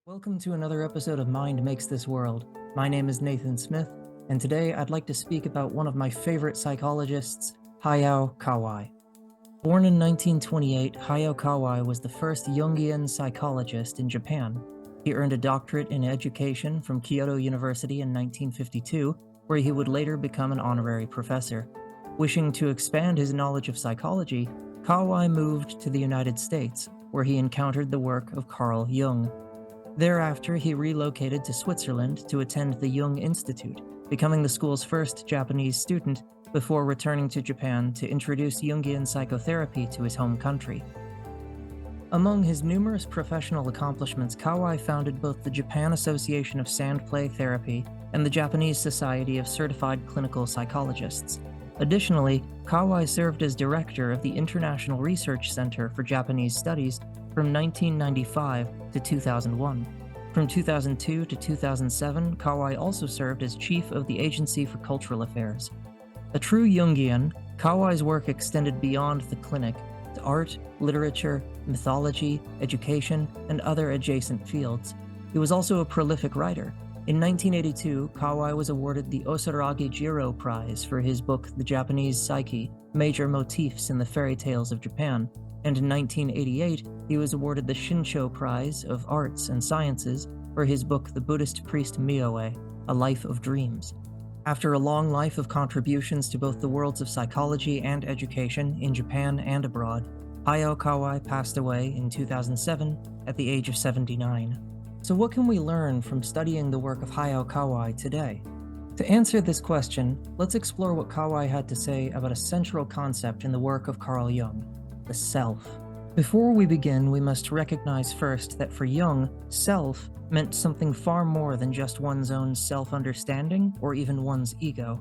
Welcome to another episode of Mind Makes This World. My name is Nathan Smith, and today I'd like to speak about one of my favorite psychologists, Hayao Kawai. Born in 1928, Hayao Kawai was the first Jungian psychologist in Japan. He earned a doctorate in education from Kyoto University in 1952, where he would later become an honorary professor. Wishing to expand his knowledge of psychology, Kawai moved to the United States, where he encountered the work of Carl Jung. Thereafter, he relocated to Switzerland to attend the Jung Institute, becoming the school's first Japanese student before returning to Japan to introduce Jungian psychotherapy to his home country. Among his numerous professional accomplishments, Kawai founded both the Japan Association of Sand-Play Therapy and the Japanese Society of Certified Clinical Psychologists. Additionally, Kawai served as director of the International Research Center for Japanese Studies from 1995 to 2001. From 2002 to 2007, Kawai also served as chief of the Agency for Cultural Affairs. A true Jungian, Kawai's work extended beyond the clinic to art, literature, mythology, education, and other adjacent fields. He was also a prolific writer. In 1982, Kawai was awarded the Osaragi Jiro Prize for his book The Japanese Psyche, Major Motifs in the Fairy Tales of Japan, and in 1988, he was awarded the Shincho Prize of Arts and Sciences for his book The Buddhist Priest Myoe, A Life of Dreams. After a long life of contributions to both the worlds of psychology and education in Japan and abroad, Hayao Kawai passed away in 2007 at the age of 79. So what can we learn from studying the work of Hayao Kawai today? To answer this question, let's explore what Kawai had to say about a central concept in the work of Carl Jung: the self. Before we begin, we must recognize first that for Jung, self meant something far more than just one's own self-understanding or even one's ego.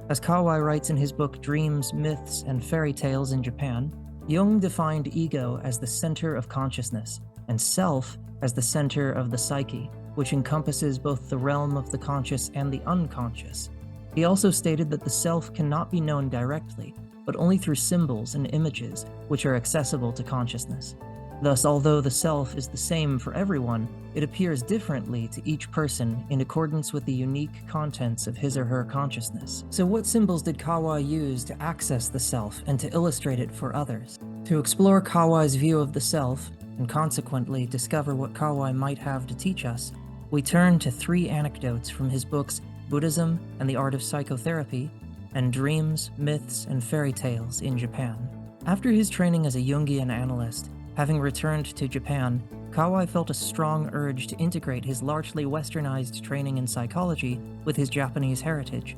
As Kawai writes in his book Dreams, Myths, and Fairy Tales in Japan, Jung defined ego as the center of consciousness, and self as the center of the psyche, which encompasses both the realm of the conscious and the unconscious. He also stated that the self cannot be known directly, but only through symbols and images, which are accessible to consciousness. Thus, although the self is the same for everyone, it appears differently to each person in accordance with the unique contents of his or her consciousness. So what symbols did Kawai use to access the self and to illustrate it for others? To explore Kawai's view of the self, and consequently discover what Kawai might have to teach us, we turn to three anecdotes from his books Buddhism and the Art of Psychotherapy, and Dreams, Myths, and Fairy Tales in Japan. After his training as a Jungian analyst, having returned to Japan, Kawai felt a strong urge to integrate his largely westernized training in psychology with his Japanese heritage.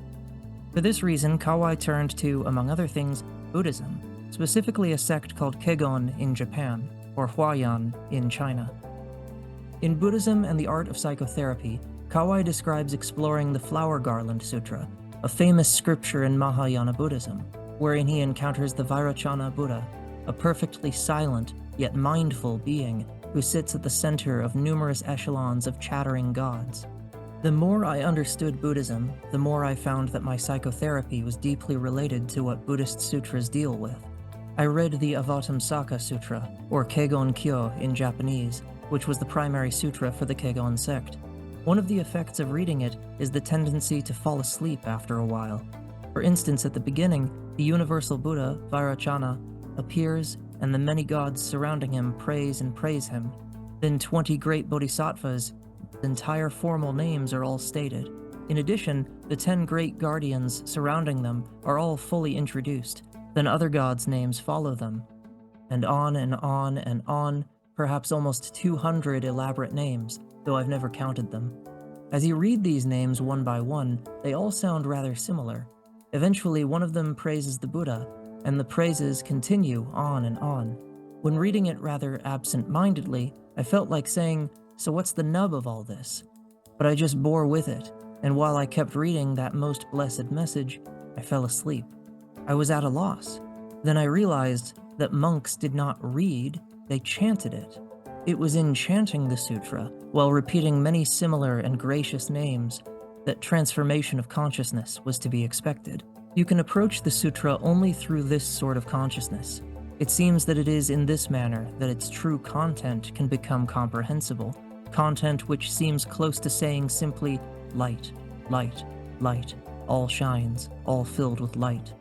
For this reason, Kawai turned to, among other things, Buddhism, specifically a sect called Kegon in Japan, or Huayan in China. In Buddhism and the Art of Psychotherapy, Kawai describes exploring the Flower Garland Sutra, a famous scripture in Mahayana Buddhism, wherein he encounters the Vairocana Buddha, a perfectly silent yet mindful being who sits at the center of numerous echelons of chattering gods. The more I understood Buddhism, the more I found that my psychotherapy was deeply related to what Buddhist sutras deal with. I read the Avatamsaka Sutra, or Kegon Kyo in Japanese, which was the primary sutra for the Kegon sect. One of the effects of reading it is the tendency to fall asleep after a while. For instance, at the beginning, the universal Buddha, Vairocana, appears and the many gods surrounding him praise him. Then 20 great bodhisattvas, the entire formal names are all stated. In addition, the 10 great guardians surrounding them are all fully introduced. Then other gods' names follow them. And on and on and on, perhaps almost 200 elaborate names, though I've never counted them. As you read these names one by one, they all sound rather similar. Eventually, one of them praises the Buddha, and the praises continue on and on. When reading it rather absent-mindedly, I felt like saying, "So what's the nub of all this?" But I just bore with it, and while I kept reading that most blessed message, I fell asleep. I was at a loss. Then I realized that monks did not read, they chanted it. It was in chanting the sutra, while repeating many similar and gracious names, that transformation of consciousness was to be expected. You can approach the sutra only through this sort of consciousness. It seems that it is in this manner that its true content can become comprehensible. content which seems close to saying simply, light, light, light, all shines, all filled with light.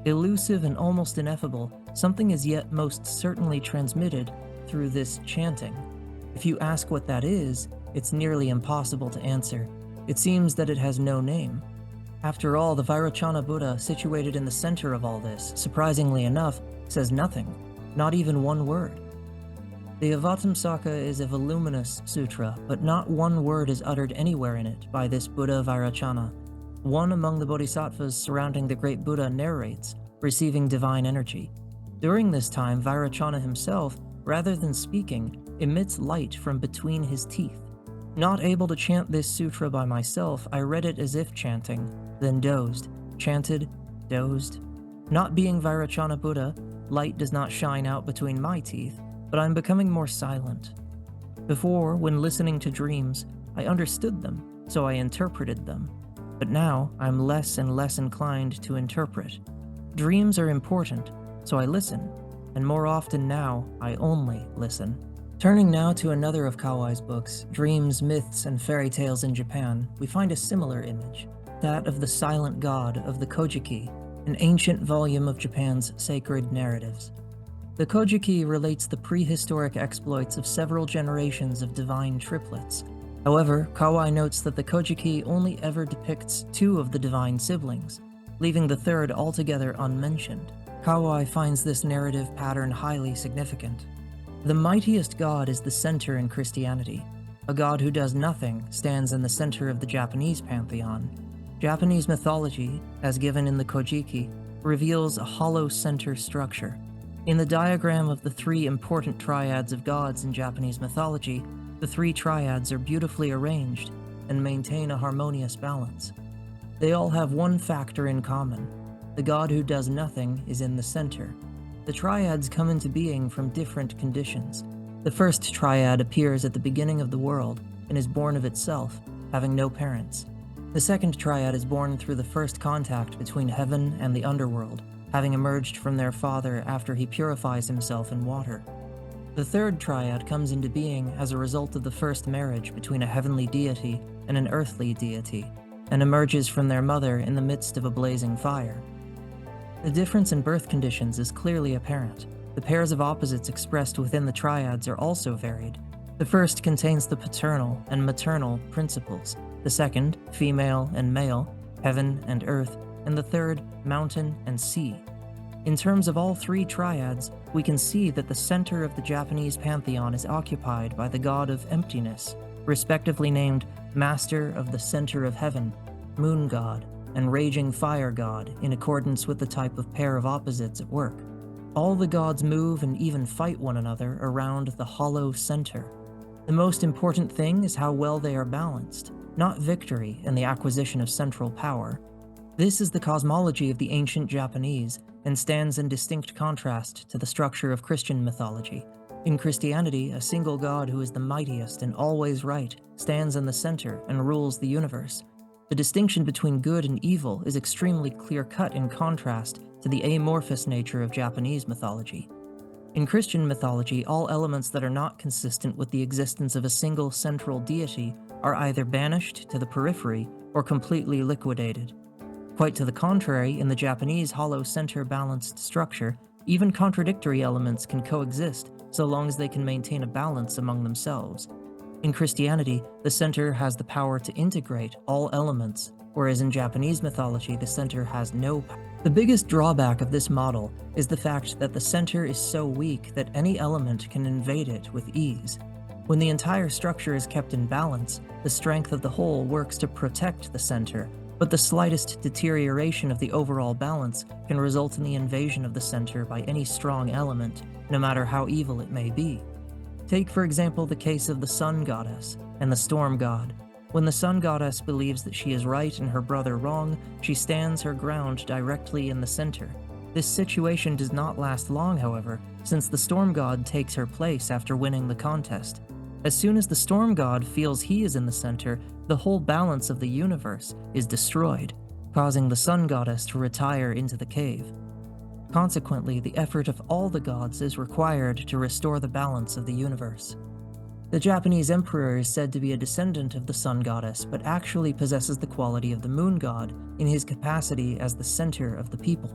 Elusive and almost ineffable, something is yet most certainly transmitted through this chanting. If you ask what that is, it's nearly impossible to answer. It seems that it has no name. After all, the Vairocana Buddha, situated in the center of all this, surprisingly enough, says nothing, not even one word. The Avatamsaka is a voluminous sutra, but not one word is uttered anywhere in it by this Buddha Vairocana. One among the bodhisattvas surrounding the great Buddha narrates, receiving divine energy. During this time, Vairocana himself, rather than speaking, emits light from between his teeth. Not able to chant this sutra by myself, I read it as if chanting, then dozed, chanted, dozed. Not being Vairocana Buddha, light does not shine out between my teeth, but I'm becoming more silent. Before, when listening to dreams, I understood them, so I interpreted them. But now, I'm less and less inclined to interpret. Dreams are important, so I listen, and more often now, I only listen. Turning now to another of Kawai's books, Dreams, Myths, and Fairy Tales in Japan, we find a similar image, that of the silent god of the Kojiki, an ancient volume of Japan's sacred narratives. The Kojiki relates the prehistoric exploits of several generations of divine triplets. However, Kawai notes that the Kojiki only ever depicts two of the divine siblings, leaving the third altogether unmentioned. Kawai finds this narrative pattern highly significant. The mightiest god is the center in Christianity. A god who does nothing stands in the center of the Japanese pantheon. Japanese mythology, as given in the Kojiki, reveals a hollow center structure. In the diagram of the three important triads of gods in Japanese mythology, the three triads are beautifully arranged and maintain a harmonious balance. They all have one factor in common. The god who does nothing is in the center. The triads come into being from different conditions. The first triad appears at the beginning of the world and is born of itself, having no parents. The second triad is born through the first contact between heaven and the underworld, having emerged from their father after he purifies himself in water. The third triad comes into being as a result of the first marriage between a heavenly deity and an earthly deity, and emerges from their mother in the midst of a blazing fire. The difference in birth conditions is clearly apparent. The pairs of opposites expressed within the triads are also varied. The first contains the paternal and maternal principles, the second, female and male, heaven and earth, and the third, mountain and sea. In terms of all three triads, we can see that the center of the Japanese pantheon is occupied by the god of emptiness, respectively named Master of the Center of Heaven, Moon God, and Raging Fire God, in accordance with the type of pair of opposites at work. All the gods move and even fight one another around the hollow center. The most important thing is how well they are balanced, not victory and the acquisition of central power. This is the cosmology of the ancient Japanese and stands in distinct contrast to the structure of Christian mythology. In Christianity, a single God who is the mightiest and always right stands in the center and rules the universe. The distinction between good and evil is extremely clear-cut in contrast to the amorphous nature of Japanese mythology. In Christian mythology, all elements that are not consistent with the existence of a single central deity are either banished to the periphery or completely liquidated. Quite to the contrary, in the Japanese hollow center balanced structure, even contradictory elements can coexist so long as they can maintain a balance among themselves. In Christianity, the center has the power to integrate all elements, whereas in Japanese mythology, the center has no power. The biggest drawback of this model is the fact that the center is so weak that any element can invade it with ease. When the entire structure is kept in balance, the strength of the whole works to protect the center, but the slightest deterioration of the overall balance can result in the invasion of the center by any strong element, no matter how evil it may be. Take, for example, the case of the sun goddess and the storm god. When the sun goddess believes that she is right and her brother wrong, she stands her ground directly in the center. This situation does not last long, however, since the storm god takes her place after winning the contest. As soon as the storm god feels he is in the center, the whole balance of the universe is destroyed, causing the sun goddess to retire into the cave. Consequently, the effort of all the gods is required to restore the balance of the universe. The Japanese emperor is said to be a descendant of the sun goddess, but actually possesses the quality of the moon god in his capacity as the center of the people.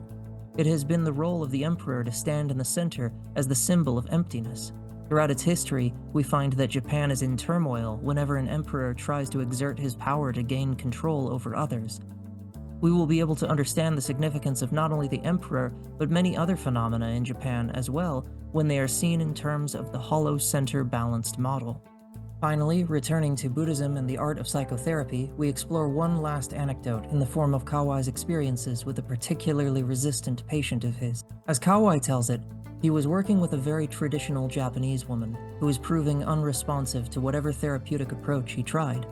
It has been the role of the emperor to stand in the center as the symbol of emptiness. Throughout its history, we find that Japan is in turmoil whenever an emperor tries to exert his power to gain control over others. We will be able to understand the significance of not only the emperor, but many other phenomena in Japan as well when they are seen in terms of the hollow center balanced model. Finally, returning to Buddhism and the art of psychotherapy, we explore one last anecdote in the form of Kawai's experiences with a particularly resistant patient of his. As Kawai tells it, he was working with a very traditional Japanese woman who was proving unresponsive to whatever therapeutic approach he tried.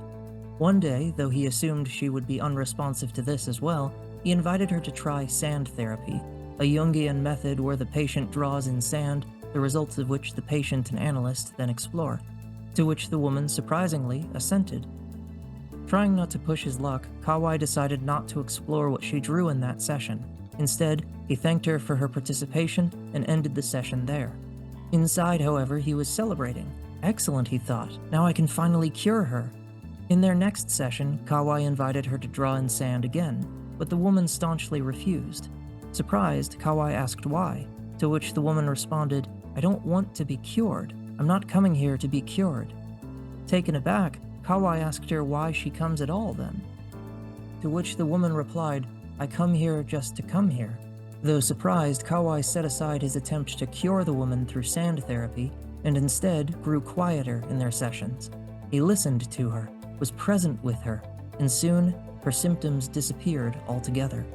One day, though he assumed she would be unresponsive to this as well, he invited her to try sand therapy, a Jungian method where the patient draws in sand, the results of which the patient and analyst then explore. To which the woman surprisingly assented. Trying not to push his luck, Kawai decided not to explore what she drew in that session. Instead, he thanked her for her participation and ended the session there. Inside, however, he was celebrating. Excellent, he thought. Now I can finally cure her. In their next session, Kawai invited her to draw in sand again, but the woman staunchly refused. Surprised, Kawai asked why, to which the woman responded, "I don't want to be cured. I'm not coming here to be cured." Taken aback, Kawai asked her why she comes at all then. To which the woman replied, "I come here just to come here." Though surprised, Kawai set aside his attempt to cure the woman through sand therapy and instead grew quieter in their sessions. He listened to her, was present with her, and soon her symptoms disappeared altogether.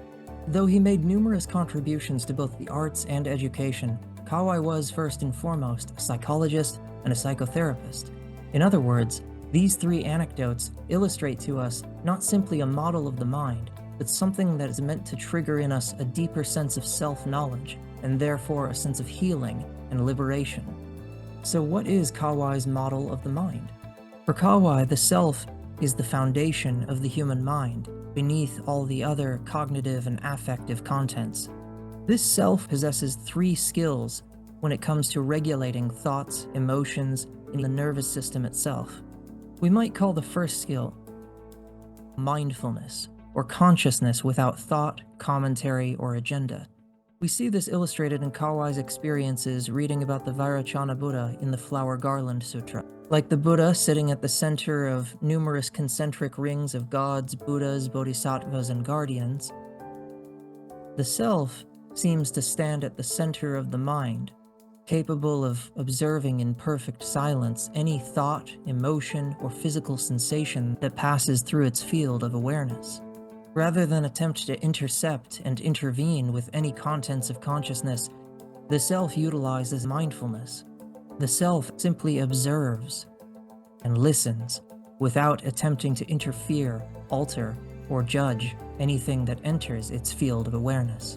Though he made numerous contributions to both the arts and education, Kawai was, first and foremost, a psychologist and a psychotherapist. In other words, these three anecdotes illustrate to us not simply a model of the mind, but something that is meant to trigger in us a deeper sense of self-knowledge, and therefore a sense of healing and liberation. So what is Kawai's model of the mind? For Kawai, the self is the foundation of the human mind, beneath all the other cognitive and affective contents. This self possesses three skills when it comes to regulating thoughts, emotions, and the nervous system itself. We might call the first skill mindfulness, or consciousness without thought, commentary, or agenda. We see this illustrated in Kawai's experiences reading about the Vairocana Buddha in the Flower Garland Sutra. Like the Buddha sitting at the center of numerous concentric rings of gods, Buddhas, bodhisattvas, and guardians, the self seems to stand at the center of the mind, capable of observing in perfect silence any thought, emotion, or physical sensation that passes through its field of awareness. Rather than attempt to intercept and intervene with any contents of consciousness, the self utilizes mindfulness. The self simply observes and listens without attempting to interfere, alter, or judge anything that enters its field of awareness.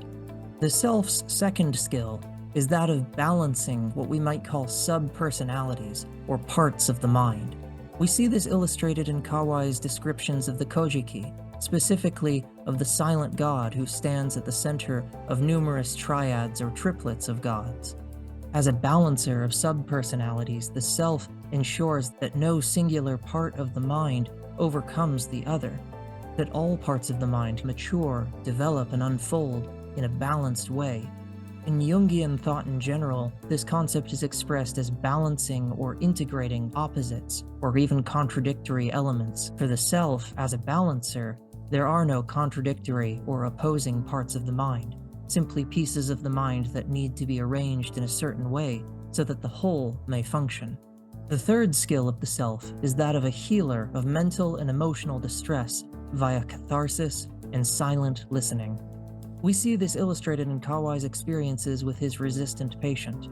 The self's second skill is that of balancing what we might call sub-personalities, or parts of the mind. We see this illustrated in Kawai's descriptions of the Kojiki, specifically of the silent god who stands at the center of numerous triads or triplets of gods. As a balancer of sub-personalities, the self ensures that no singular part of the mind overcomes the other, that all parts of the mind mature, develop, and unfold in a balanced way. In Jungian thought in general, this concept is expressed as balancing or integrating opposites or even contradictory elements. For the self, as a balancer, there are no contradictory or opposing parts of the mind, simply pieces of the mind that need to be arranged in a certain way so that the whole may function. The third skill of the self is that of a healer of mental and emotional distress via catharsis and silent listening. We see this illustrated in Kawai's experiences with his resistant patient.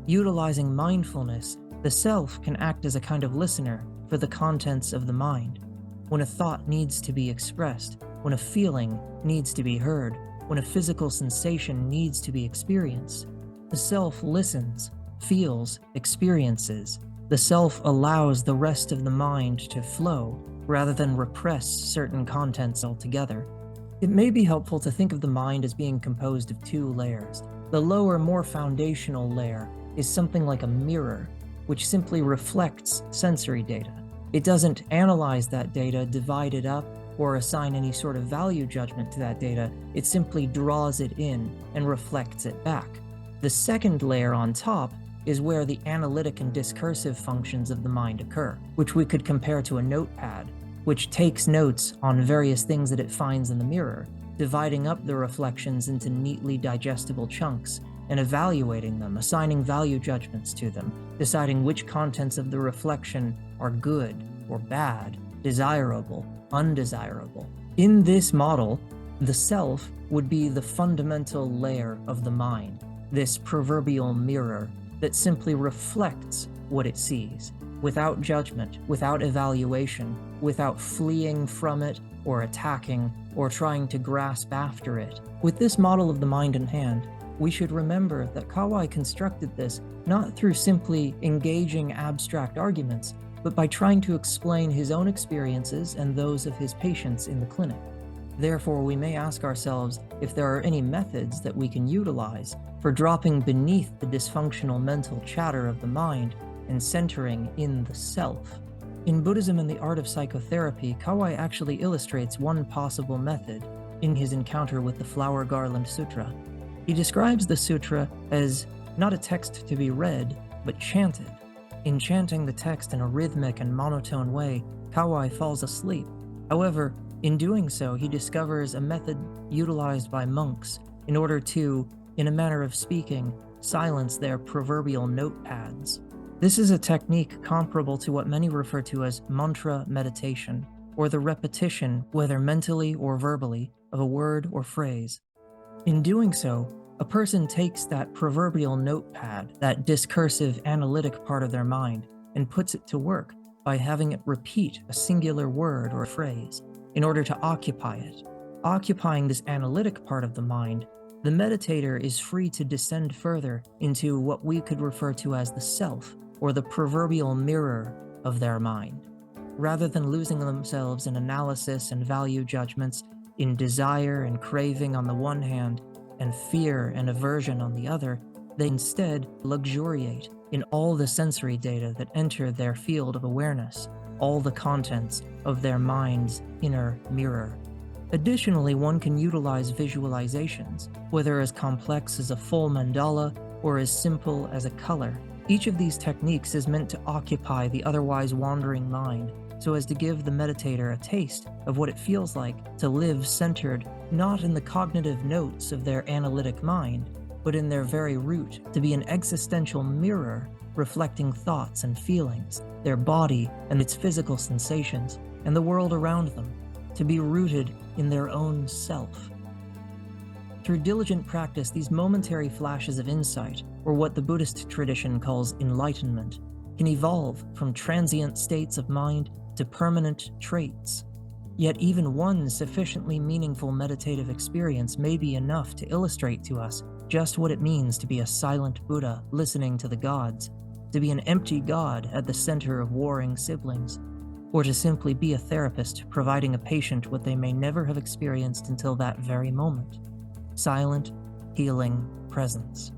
Utilizing mindfulness, the self can act as a kind of listener for the contents of the mind. When a thought needs to be expressed, when a feeling needs to be heard, when a physical sensation needs to be experienced, the self listens, feels, experiences. The self allows the rest of the mind to flow, rather than repress certain contents altogether. It may be helpful to think of the mind as being composed of two layers. The lower, more foundational layer is something like a mirror. which simply reflects sensory data. It doesn't analyze that data, divide it up, or assign any sort of value judgment to that data. It simply draws it in and reflects it back. The second layer on top is where the analytic and discursive functions of the mind occur, which we could compare to a notepad, which takes notes on various things that it finds in the mirror, dividing up the reflections into neatly digestible chunks and evaluating them, assigning value judgments to them, deciding which contents of the reflection are good or bad, desirable, undesirable. In this model, the self would be the fundamental layer of the mind, this proverbial mirror that simply reflects what it sees, without judgment, without evaluation, without fleeing from it or attacking or trying to grasp after it. With this model of the mind in hand, we should remember that Kawai constructed this not through simply engaging abstract arguments, but by trying to explain his own experiences and those of his patients in the clinic. Therefore, we may ask ourselves if there are any methods that we can utilize for dropping beneath the dysfunctional mental chatter of the mind and centering in the self. In Buddhism and the Art of Psychotherapy, Kawai actually illustrates one possible method in his encounter with the Flower Garland Sutra. He describes the sutra as not a text to be read, but chanted. In chanting the text in a rhythmic and monotone way, Kawai falls asleep. However, in doing so, he discovers a method utilized by monks in order to, in a manner of speaking, silence their proverbial notepads. This is a technique comparable to what many refer to as mantra meditation, or the repetition, whether mentally or verbally, of a word or phrase. In doing so, a person takes that proverbial notepad, that discursive analytic part of their mind, and puts it to work by having it repeat a singular word or phrase in order to occupy it. Occupying this analytic part of the mind, the meditator is free to descend further into what we could refer to as the self, or the proverbial mirror of their mind. Rather than losing themselves in analysis and value judgments, in desire and craving on the one hand, and fear and aversion on the other, they instead luxuriate in all the sensory data that enter their field of awareness, all the contents of their mind's inner mirror. Additionally, one can utilize visualizations, whether as complex as a full mandala or as simple as a color. Each of these techniques is meant to occupy the otherwise wandering mind, so as to give the meditator a taste of what it feels like to live centered not in the cognitive notes of their analytic mind, but in their very root, to be an existential mirror reflecting thoughts and feelings, their body and its physical sensations, and the world around them, to be rooted in their own self. Through diligent practice, these momentary flashes of insight, or what the Buddhist tradition calls enlightenment, can evolve from transient states of mind to permanent traits. Yet even one sufficiently meaningful meditative experience may be enough to illustrate to us just what it means to be a silent Buddha listening to the gods, to be an empty God at the center of warring siblings, or to simply be a therapist providing a patient what they may never have experienced until that very moment: silent, healing presence.